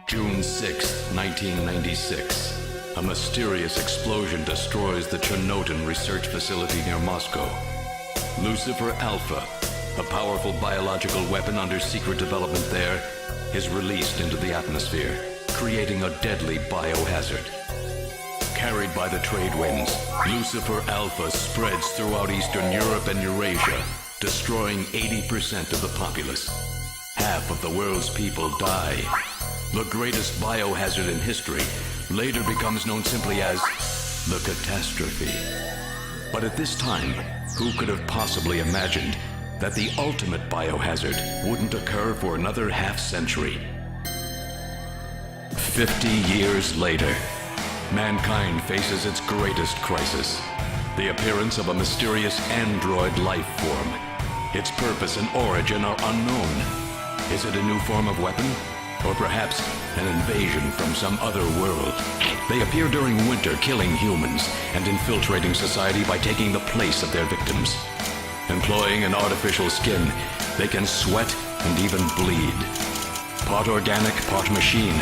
June 6, 1996. A mysterious explosion destroys the Chernobyl research facility near Moscow. Lucifer Alpha, a powerful biological weapon under secret development there, is released into the atmosphere, creating a deadly biohazard. Carried by the trade winds, Lucifer Alpha spreads throughout Eastern Europe and Eurasia, destroying 80% of the populace. Half of the world's people die. The greatest biohazard in history later becomes known simply as the catastrophe. But at this time, who could have possibly imagined that the ultimate biohazard wouldn't occur for another half-century? 50 years later, mankind faces its greatest crisis, the appearance of a mysterious android life form. Its purpose and origin are unknown. Is it a new form of weapon? Or perhaps an invasion from some other world? They appear during winter, killing humans and infiltrating society by taking the place of their victims. Employing an artificial skin, they can sweat and even bleed. Part organic, part machine,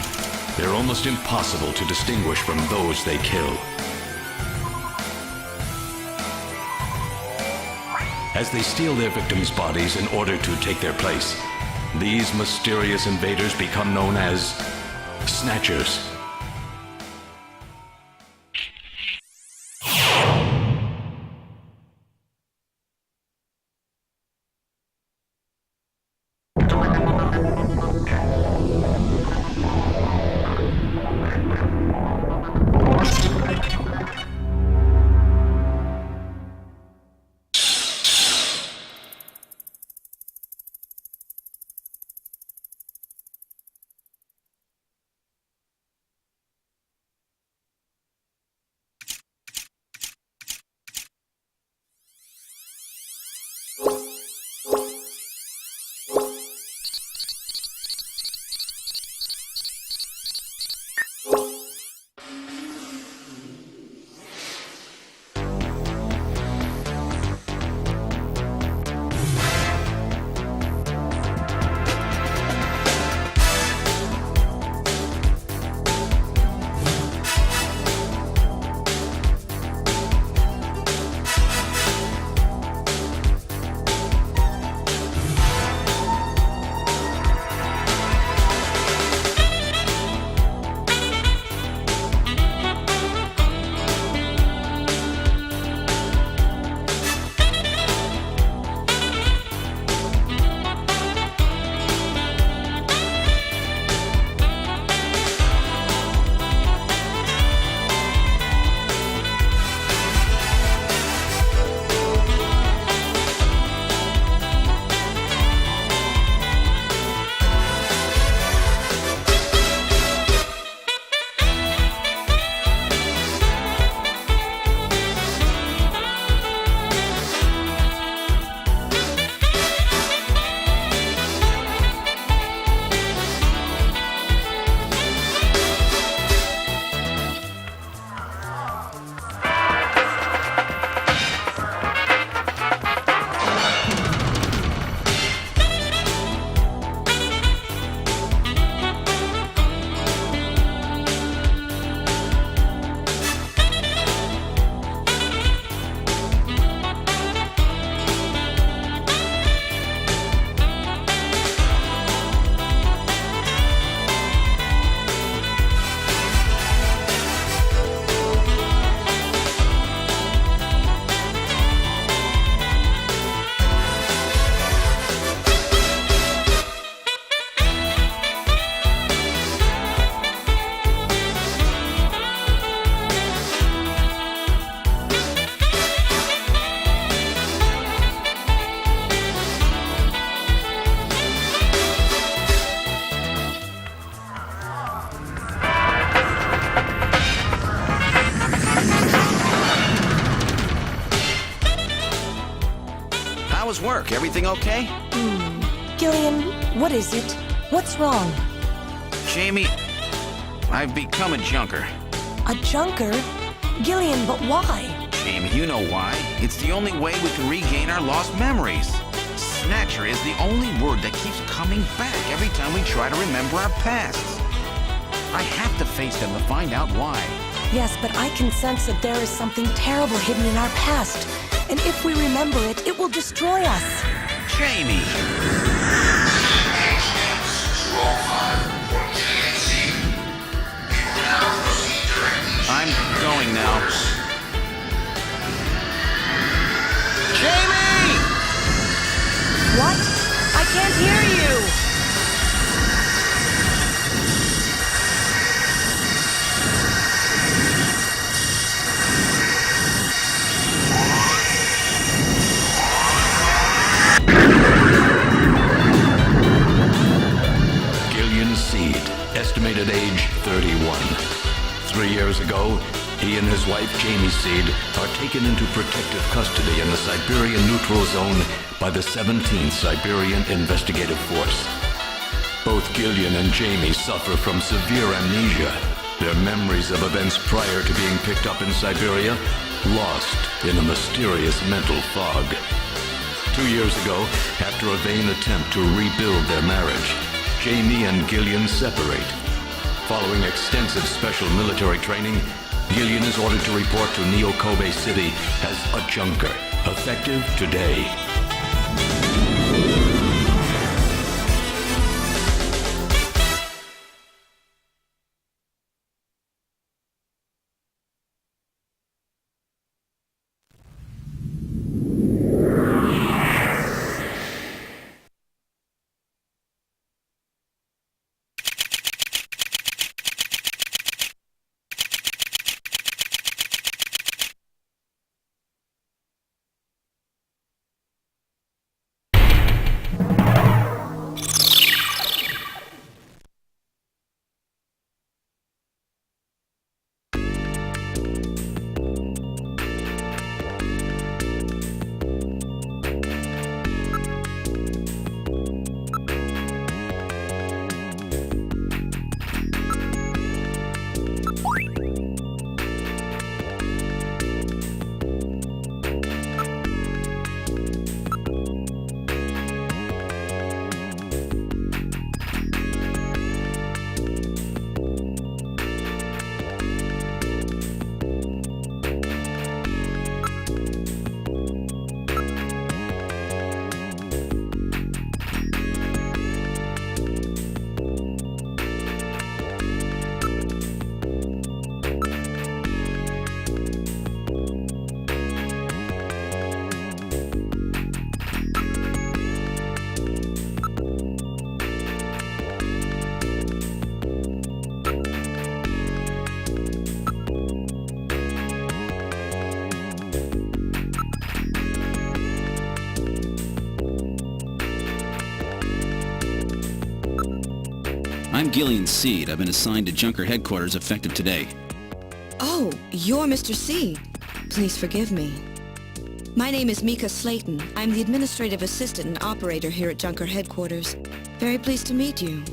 they're almost impossible to distinguish from those they kill. As they steal their victims' bodies in order to take their place, these mysterious invaders become known as Snatchers. How was work? Everything okay? Gillian, what is it? What's wrong? Jamie, I've become a junker. A junker? Gillian, but why? Jamie, you know why. It's the only way we can regain our lost memories. Snatcher is the only word that keeps coming back every time we try to remember our pasts. face them to find out why. Yes, but I can sense that there is something terrible hidden in our past. And if we remember it, it will destroy us. Jamie! I'm going now. Jamie! What? I can't hear you! Gillian Seed, estimated age 31. 3 years ago, he and his wife Jamie Seed are taken into protective custody in the Siberian Neutral Zone by the 17th Siberian Investigative Force. Both Gillian and Jamie suffer from severe amnesia, their memories of events prior to being picked up in Siberia lost in a mysterious mental fog. 2 years ago, after a vain attempt to rebuild their marriage, Jamie and Gillian separate. Following extensive special military training, Gillian is ordered to report to Neo-Kobe City as a junker, effective today. I'm Gillian Seed. I've been assigned to Junker headquarters effective today. Oh, you're Mr. Seed. Please forgive me. My name is Mika Slayton. I'm the administrative assistant and operator here at Junker headquarters. Very pleased to meet you.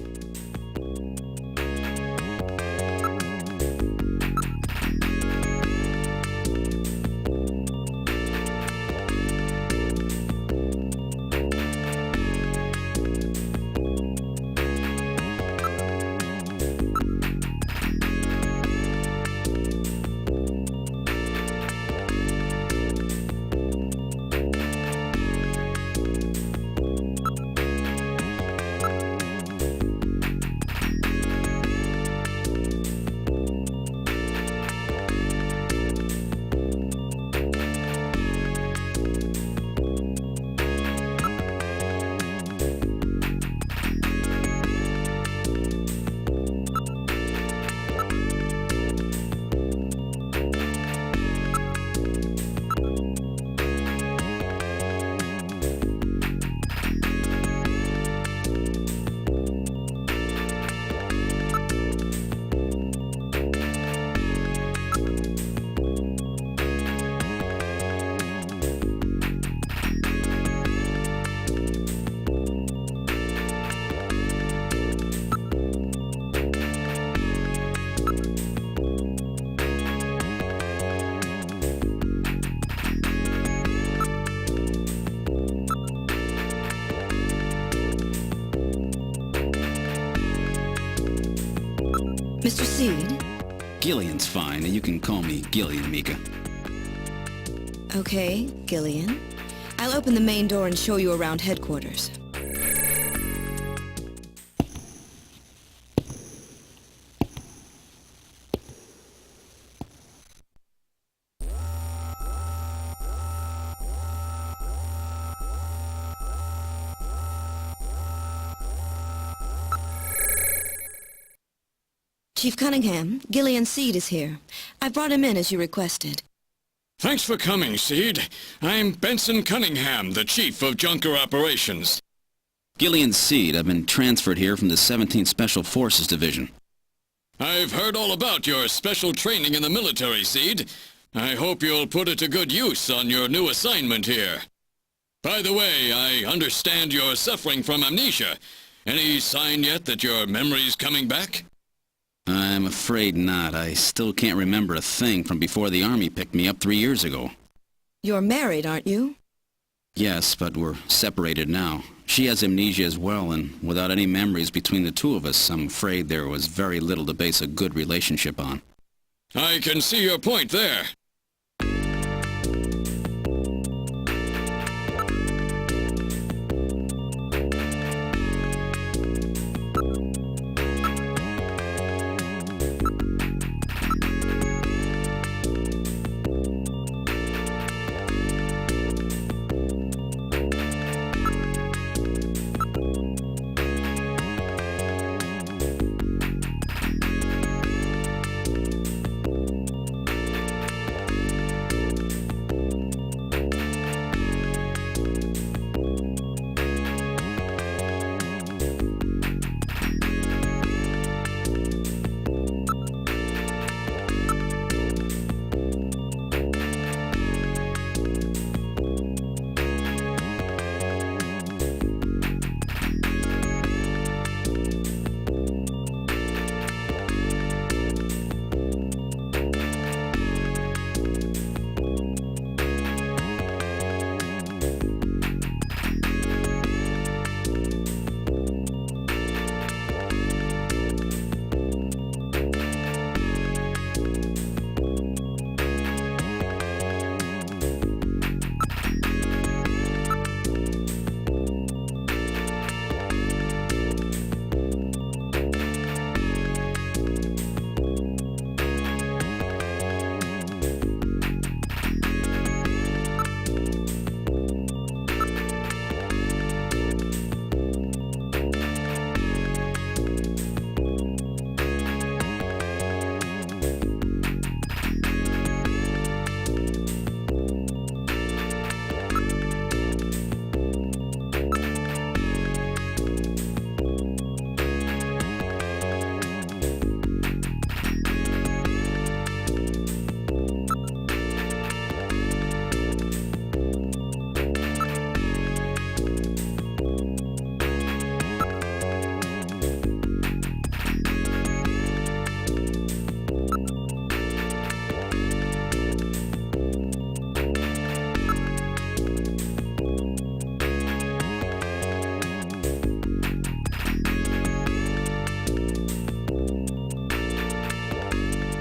Mr. Seed? Gillian's fine, and you can call me Gillian, Mika. Okay, Gillian. I'll open the main door and show you around headquarters. Chief Cunningham, Gillian Seed is here. I brought him in as you requested. Thanks for coming, Seed. I'm Benson Cunningham, the Chief of Junker Operations. Gillian Seed, I've been transferred here from the 17th Special Forces Division. I've heard all about your special training in the military, Seed. I hope you'll put it to good use on your new assignment here. By the way, I understand you're suffering from amnesia. Any sign yet that your memory's coming back? I'm afraid not. I still can't remember a thing from before the Army picked me up 3 years ago. You're married, aren't you? Yes, but we're separated now. She has amnesia as well, and without any memories between the two of us, I'm afraid there was very little to base a good relationship on. I can see your point there.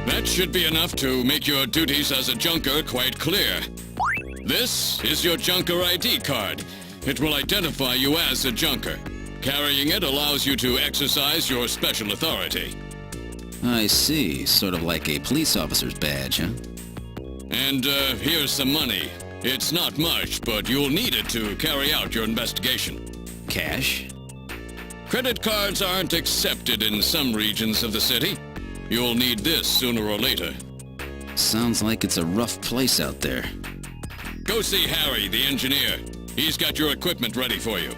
That should be enough to make your duties as a junker quite clear. This is your junker ID card. It will identify you as a junker. Carrying it allows you to exercise your special authority. I see. Sort of like a police officer's badge, huh? And here's some money. It's not much, but you'll need it to carry out your investigation. Cash? Credit cards aren't accepted in some regions of the city. You'll need this sooner or later. Sounds like it's a rough place out there. Go see Harry, the engineer. He's got your equipment ready for you.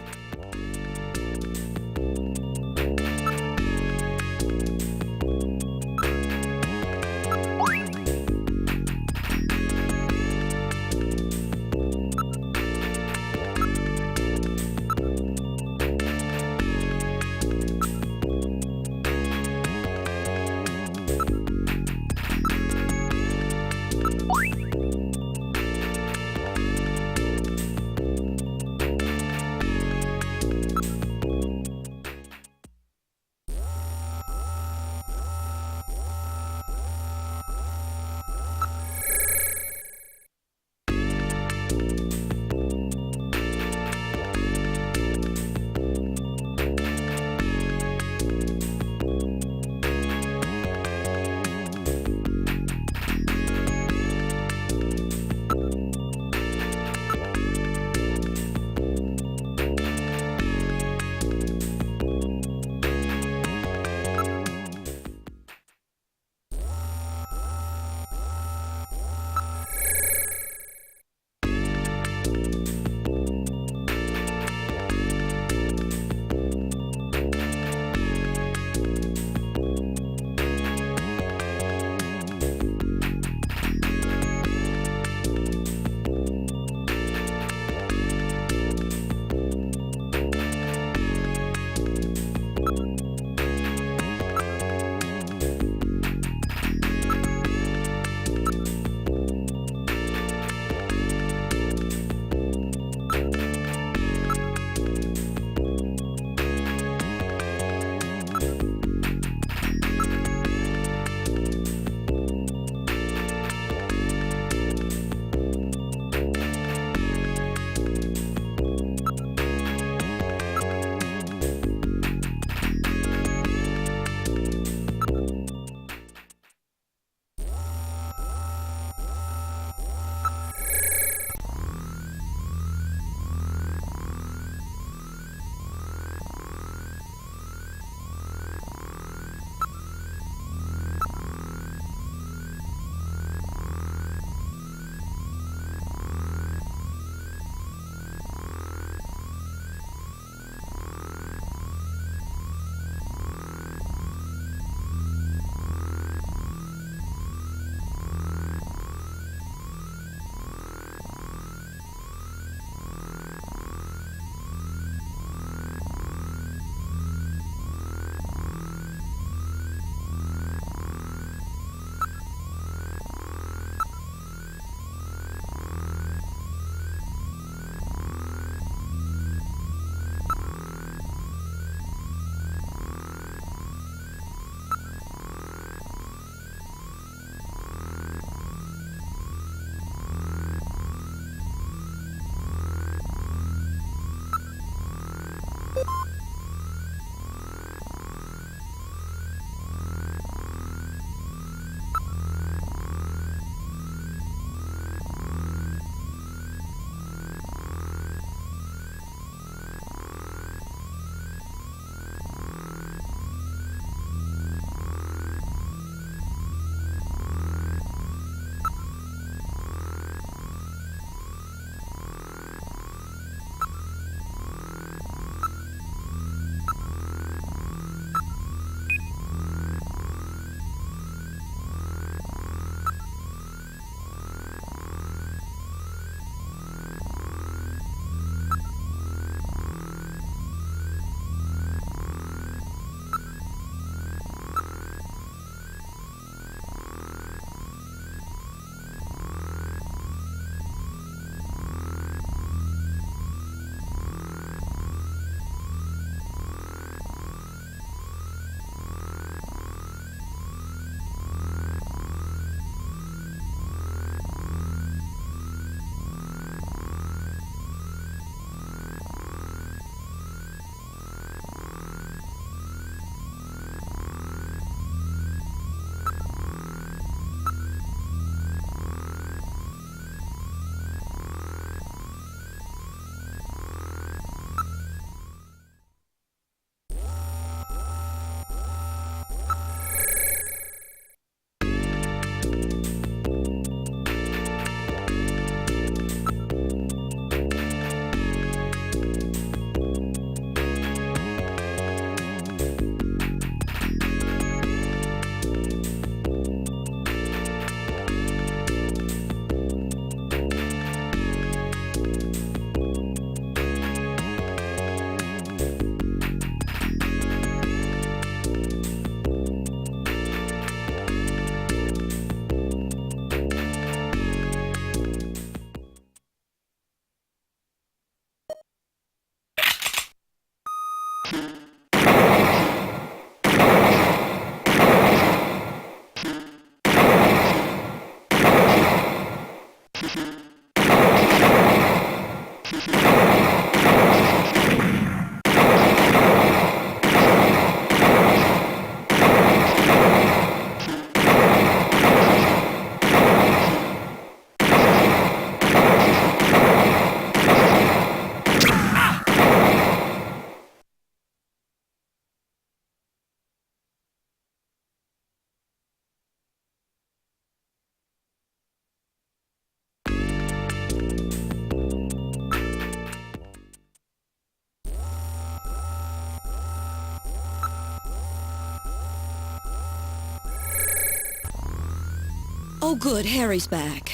Oh, good. Harry's back.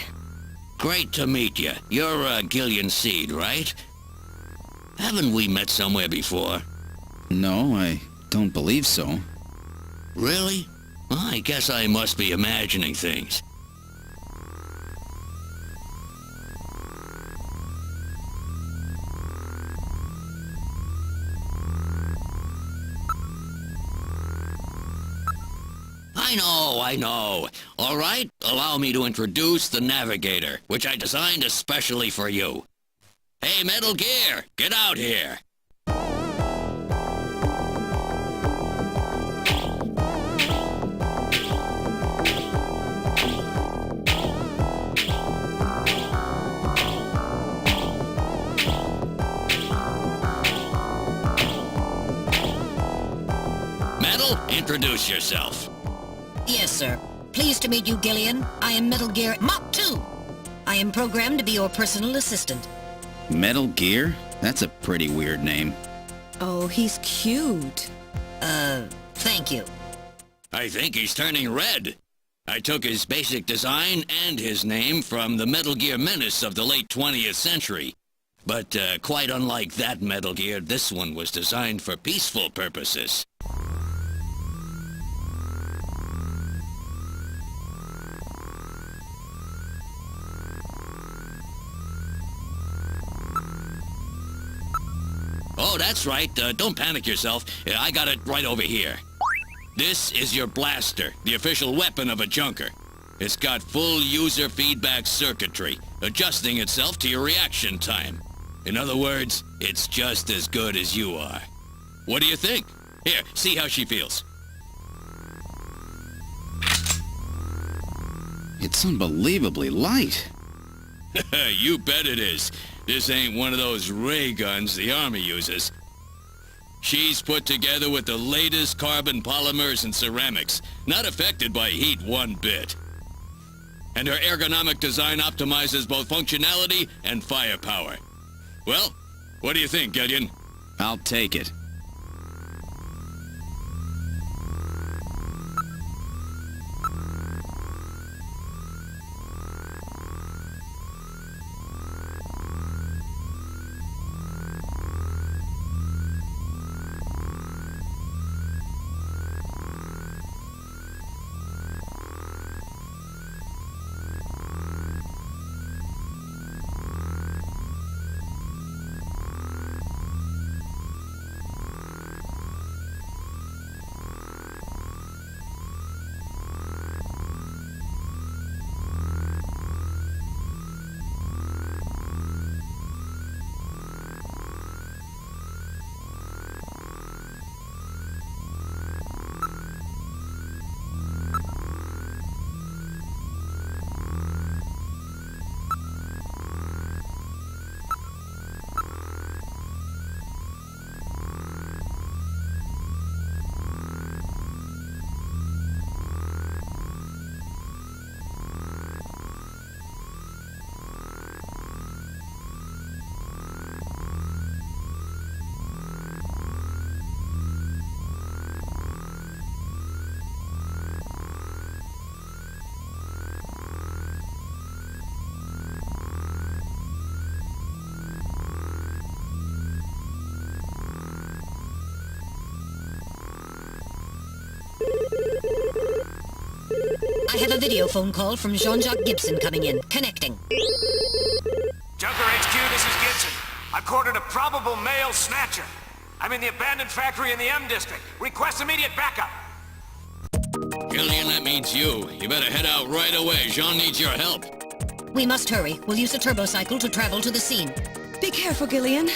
Great to meet you. You're Gillian Seed, right? Haven't we met somewhere before? No, I don't believe so. Really? Well, I guess I must be imagining things. I know. All right, allow me to introduce the Navigator, which I designed especially for you. Hey, Metal Gear, get out here. Metal, introduce yourself. Yes, sir. Pleased to meet you, Gillian. I am Metal Gear Mach 2. I am programmed to be your personal assistant. Metal Gear? That's a pretty weird name. Oh, he's cute. Thank you. I think he's turning red. I took his basic design and his name from the Metal Gear menace of the late 20th century. But quite unlike that Metal Gear, this one was designed for peaceful purposes. Oh, that's right. Don't panic yourself. I got it right over here. This is your blaster, the official weapon of a junker. It's got full user feedback circuitry, adjusting itself to your reaction time. In other words, it's just as good as you are. What do you think? Here, see how she feels. It's unbelievably light. You bet it is. This ain't one of those ray guns the Army uses. She's put together with the latest carbon polymers and ceramics, not affected by heat one bit. And her ergonomic design optimizes both functionality and firepower. Well, what do you think, Gillian? I'll take it. I have a video phone call from Jean-Jacques Gibson coming in. Connecting. Junker HQ, this is Gibson. I've cornered a probable male snatcher. I'm in the abandoned factory in the M District. Request immediate backup. Gillian, that means you. You better head out right away. Jean needs your help. We must hurry. We'll use a turbocycle to travel to the scene. Be careful, Gillian.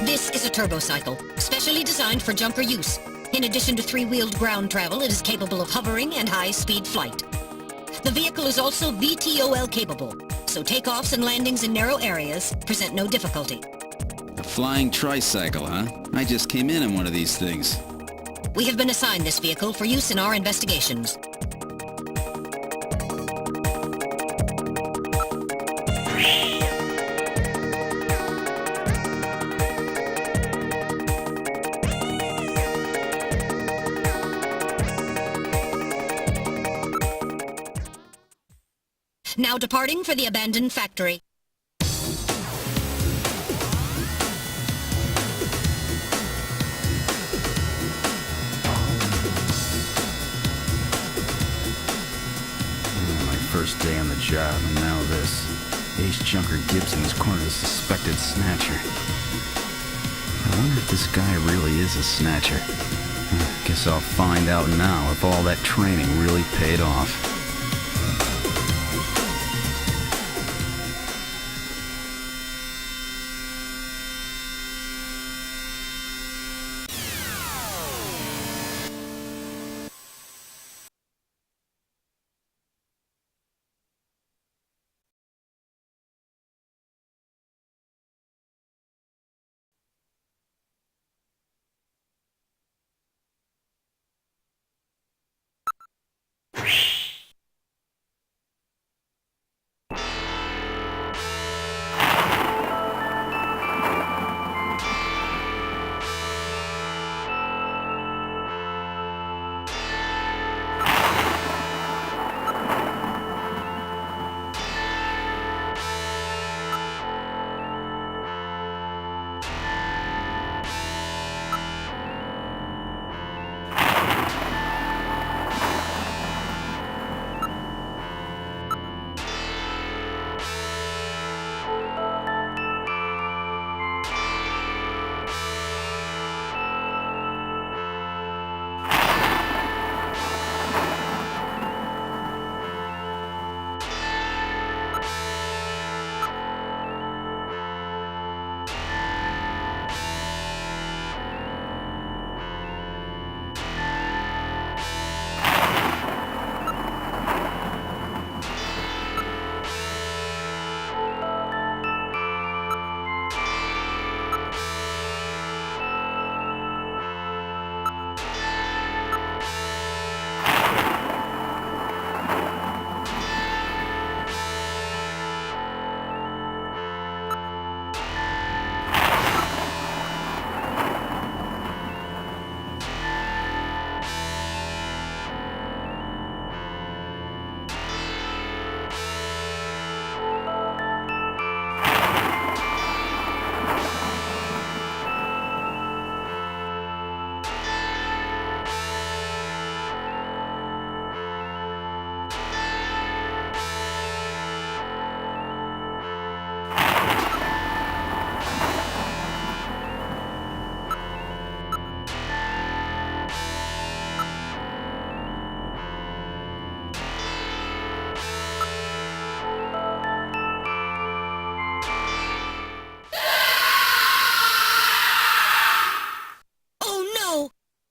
This is a turbocycle, specially designed for junker use. In addition to three-wheeled ground travel, it is capable of hovering and high-speed flight. The vehicle is also VTOL capable, so takeoffs and landings in narrow areas present no difficulty. A flying tricycle, huh? I just came in one of these things. We have been assigned this vehicle for use in our investigations. Now departing for the abandoned factory. My first day on the job, and now this. Ace Junker Gibson has cornered a suspected snatcher. I wonder if this guy really is a snatcher. Guess I'll find out now if all that training really paid off.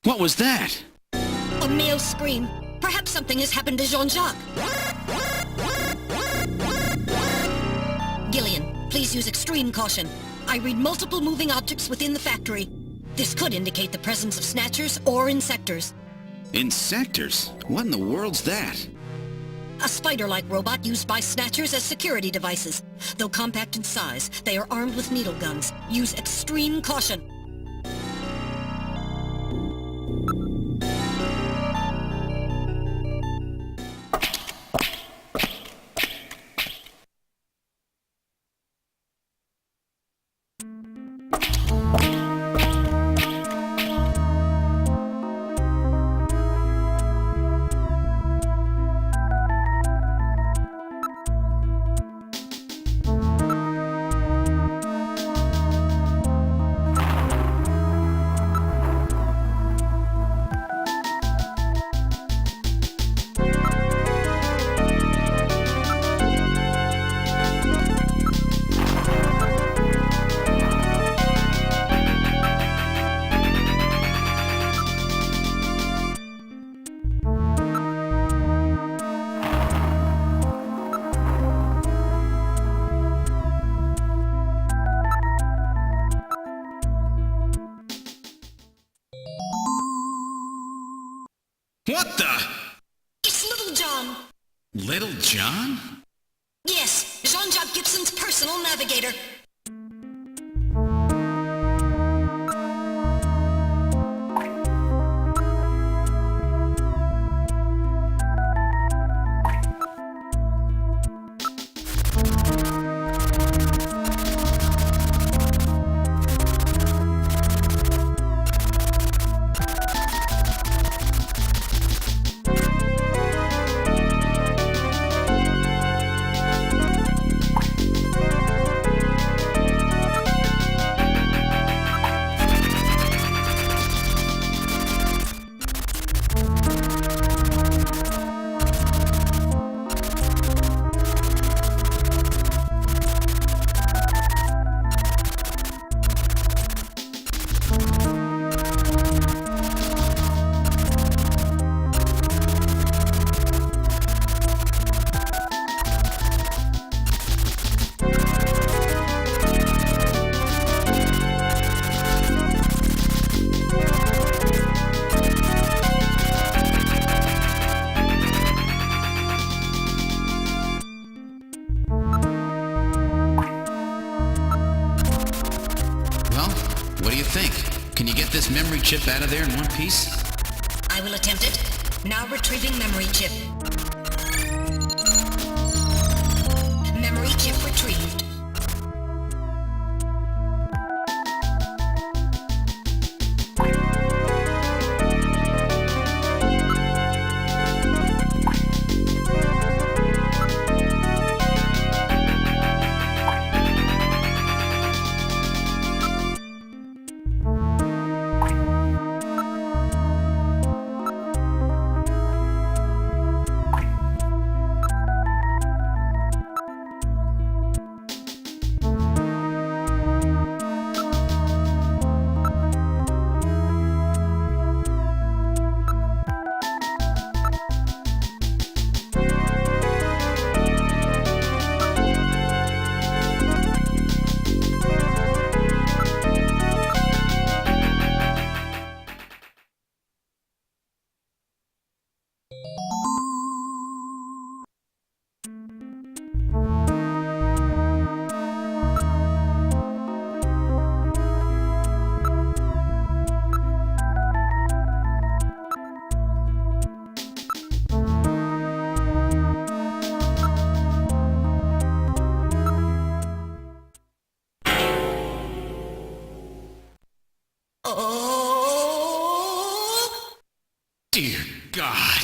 What was that? A male scream. Perhaps something has happened to Jean-Jacques. Gillian, please use extreme caution. I read multiple moving objects within the factory. This could indicate the presence of snatchers or insectors. Insectors? What in the world's that? A spider-like robot used by snatchers as security devices. Though compact in size, they are armed with needle guns. Use extreme caution. What the? It's Little John. Little John? Yes, Jean-Jacques Gibson's personal navigator. chip out of there in one piece? I will attempt it. Now retrieving memory chip. Memory chip retrieved. Dear God.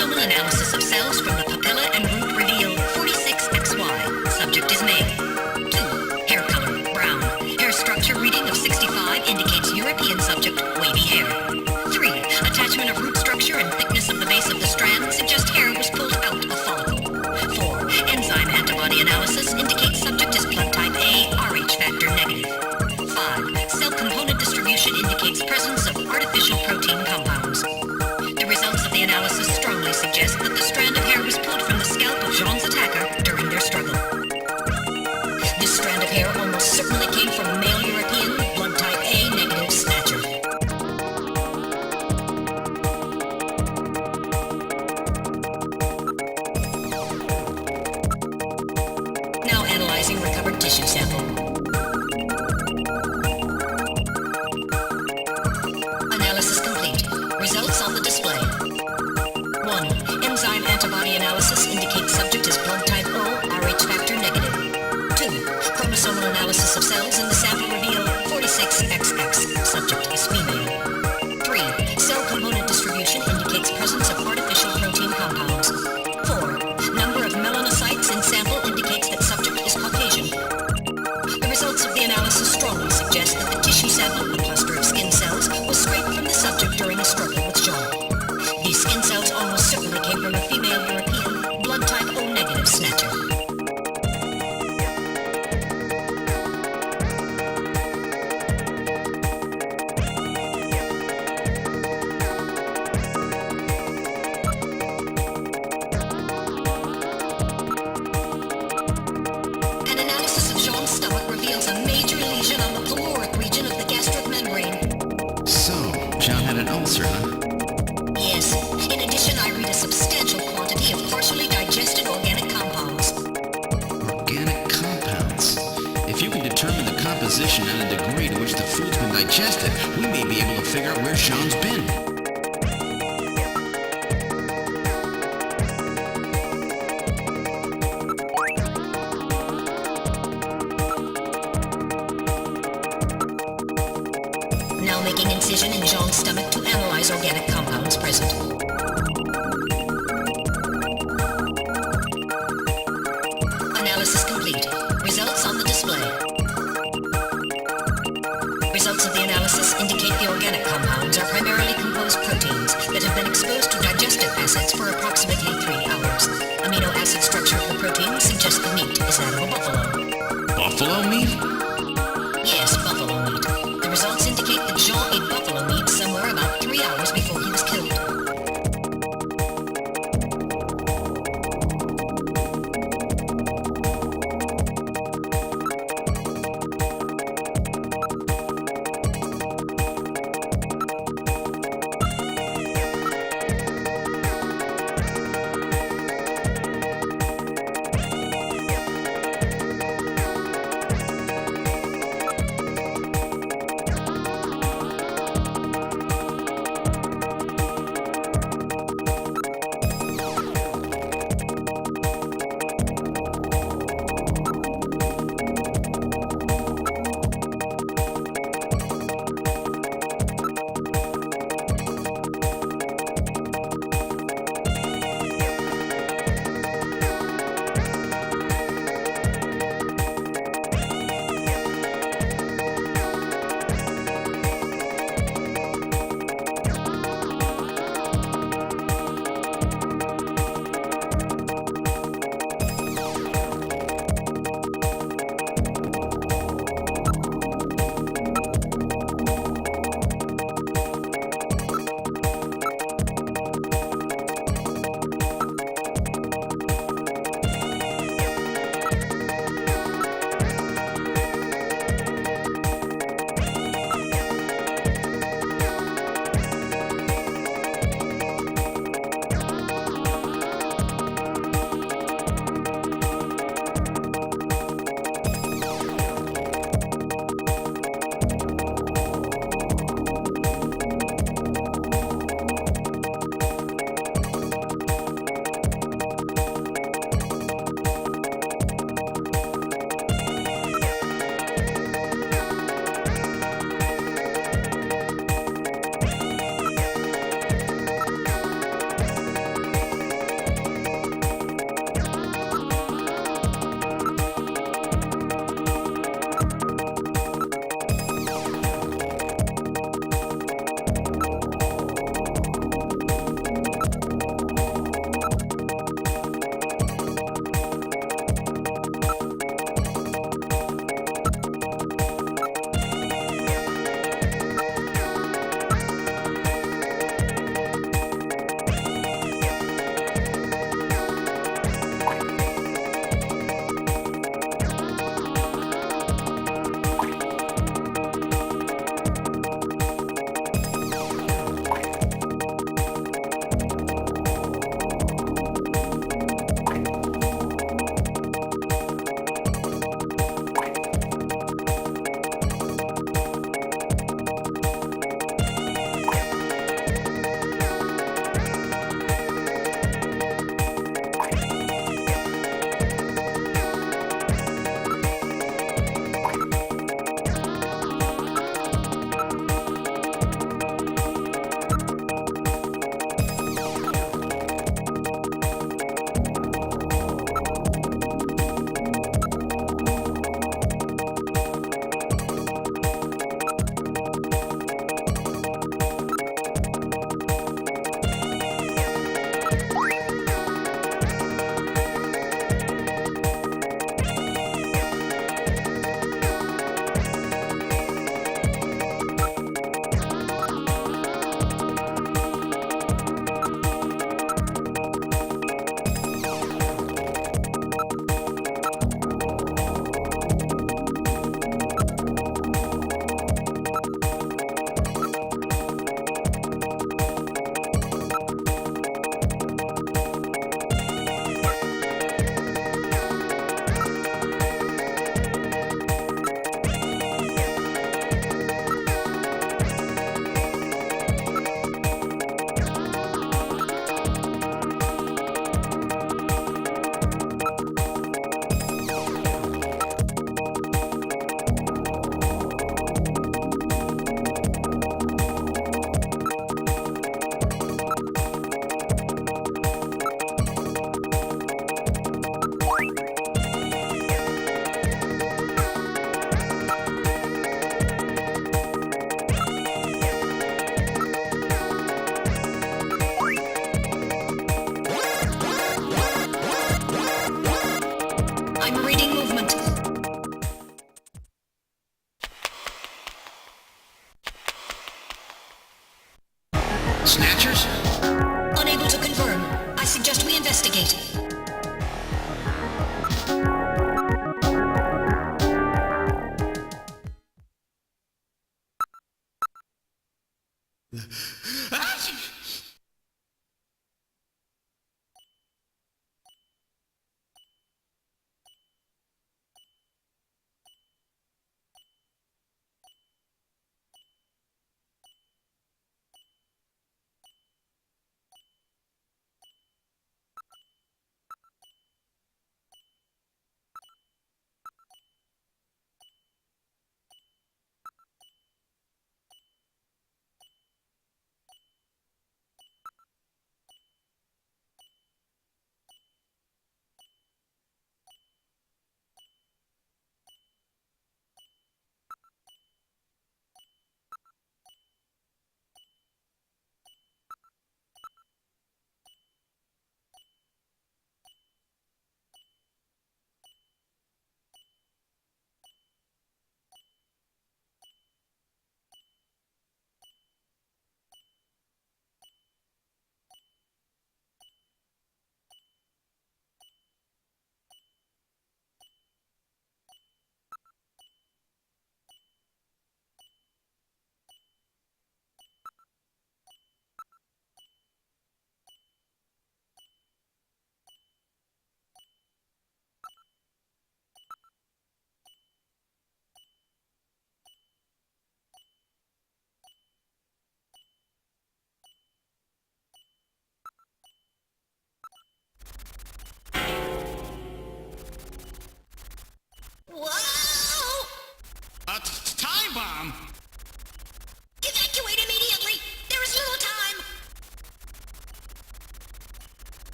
chromosomal analysis of cells from the papilla and root reveal 46XY. Subject is male. 2. Hair color, brown. Hair structure reading of 65 indicates European subject, wavy hair. 3. Attachment of root structure and thickness of the base of the strand suggest hair was pulled out of follicle. 4. Enzyme antibody analysis indicates subject is blood type A, Rh factor negative. 5. Cell component distribution indicates presence of artificial protein compounds. The results of the analysis strongly suggest that the strand of hair was pulled from the scalp of Jean's attacker during their struggle. This strand of hair almost certainly came from a male European, blood type A negative Snatcher. Now analyzing recovered tissue sample. Analysis complete. Results on the display. 1. Enzyme antibody analysis indicates subject is blood type O, Rh factor negative. 2. Chromosomal analysis of cells in the sample reveal 46XX. Subject is female. 3. Cell component distribution indicates presence of artificial protein compounds. 4. Number of melanocytes in sample indicates that subject is Caucasian. The results of the analysis strongly suggest that the tissue sample, a cluster of skin cells, was scraped from the subject during a struggle with Jean. These skin cells almost certainly came from a female European, blood type O negative Snatcher. An analysis of Jean's stomach reveals a major lesion on the caloric region of the gastric membrane. So, John had an ulcer, huh? Yes. In addition, I read a substantial quantity of partially digested organic compounds. Organic compounds. If you can determine the composition and the degree to which the food's been digested, we may be able to figure out where Sean's been. Now making incision in Jean's stomach to analyze organic compounds present. Analysis complete. Results on the display. Results of the analysis indicate the organic compounds are primarily composed proteins that have been exposed to digestive acids for approximately 3 hours. Amino acid structure of the protein suggests the meat is that of a buffalo. Buffalo meat? Yes, buffalo meat. The results indicate that Jean ate buffalo meat somewhere about 3 hours before he was killed.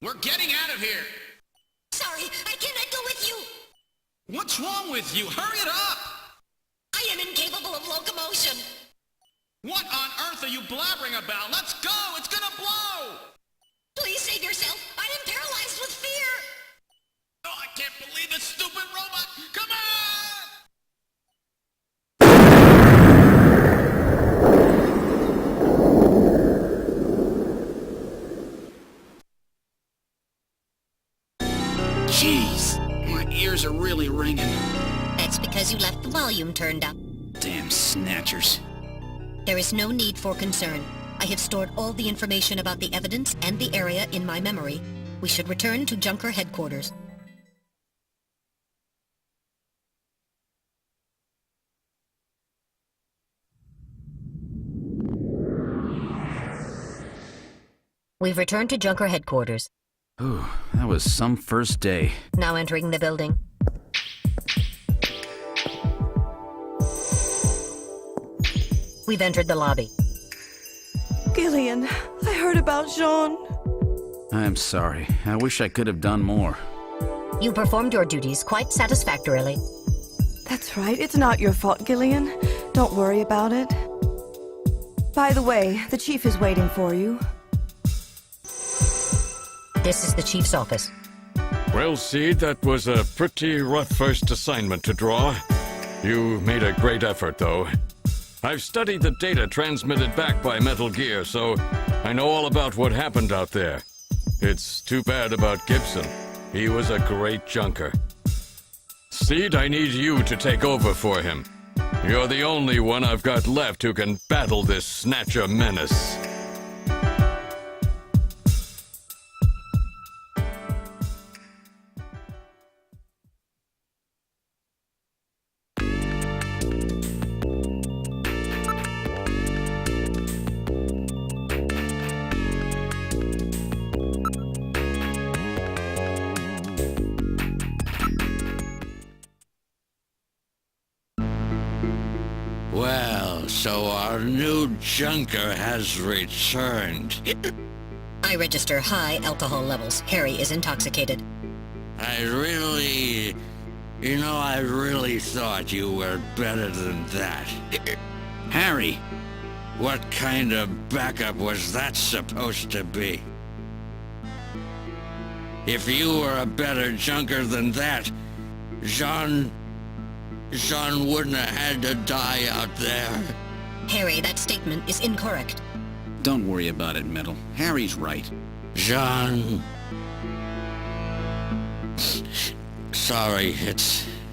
We're getting out of here! Sorry, I cannot go with you. What's wrong with you? Hurry it up! I am incapable of locomotion. What on earth are you blabbering about? Let's go! It's gonna blow! Please save yourself. I am paralyzed with fear. Oh, I can't believe this stupid robot! Come on! Jeez, my ears are really ringing. That's because you left the volume turned up. Damn snatchers. There is no need for concern. I have stored all the information about the evidence and the area in my memory. We should return to Junker headquarters. We've returned to Junker headquarters. Ooh, that was some first day. Now entering the building. We've entered the lobby. Gillian, I heard about Jean. I'm sorry. I wish I could have done more. You performed your duties quite satisfactorily. That's right. It's not your fault, Gillian. Don't worry about it. By the way, the chief is waiting for you. This is the chief's office. Well, Seed, that was a pretty rough first assignment to draw. You made a great effort, though. I've studied the data transmitted back by Metal Gear, so I know all about what happened out there. It's too bad about Gibson. He was a great junker. Seed, I need you to take over for him. You're the only one I've got left who can battle this Snatcher menace. Well, so our new junker has returned. I register high alcohol levels. Harry is intoxicated. I really thought you were better than that. Harry! What kind of backup was that supposed to be? If you were a better junker than that, Jean wouldn't have had to die out there. Harry, that statement is incorrect. Don't worry about it, Metal. Harry's right. Jean... Sorry,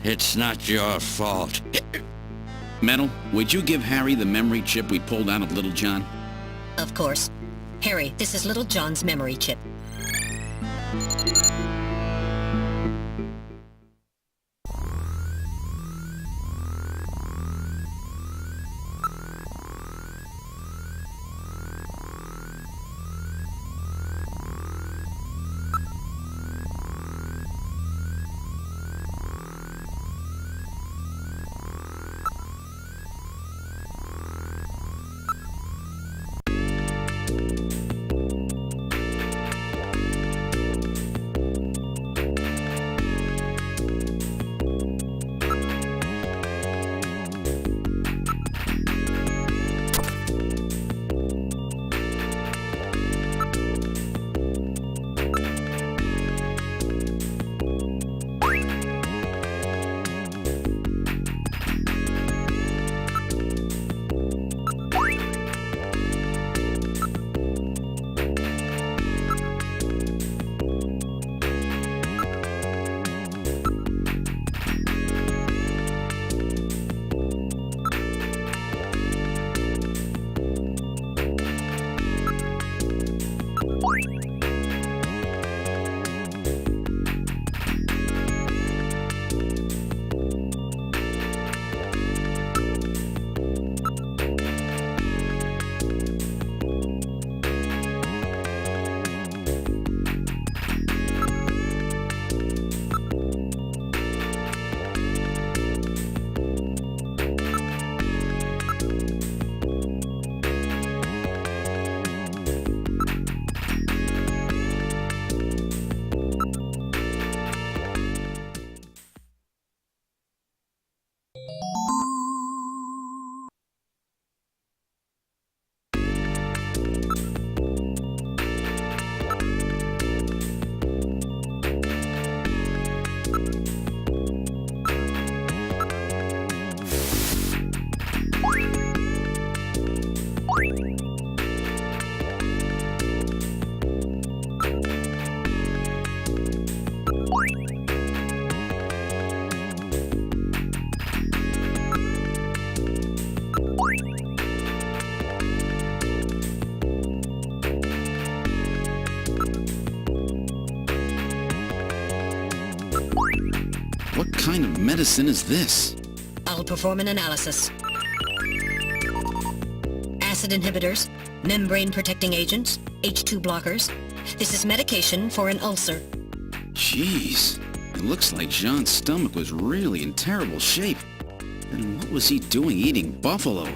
it's not your fault. Metal, would you give Harry the memory chip we pulled out of Little John? Of course. Harry, this is Little John's memory chip. What kind of medicine is this? I'll perform an analysis. Acid inhibitors, membrane-protecting agents, H2 blockers. This is medication for an ulcer. Jeez. It looks like Jean's stomach was really in terrible shape. Then what was he doing eating buffalo?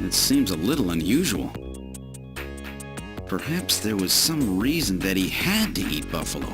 It seems a little unusual. Perhaps there was some reason that he had to eat buffalo.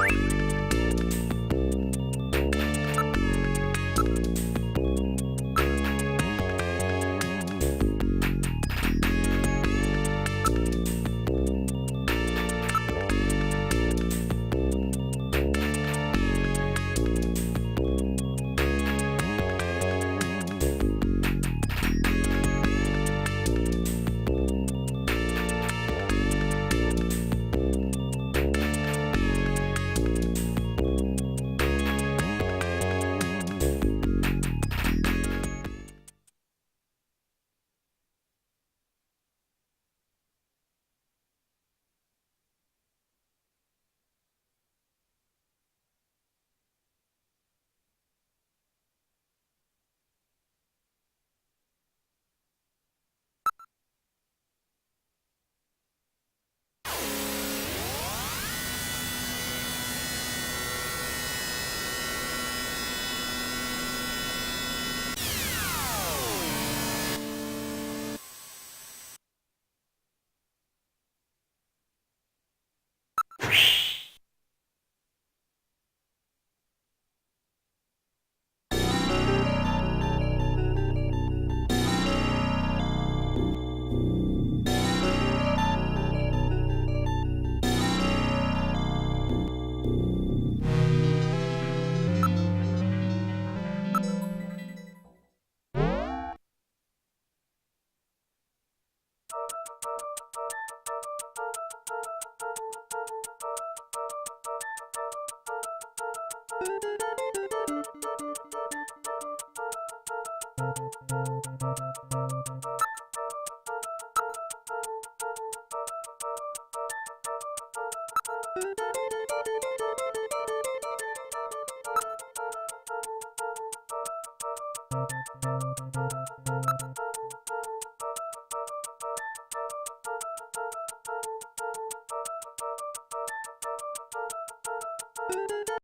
you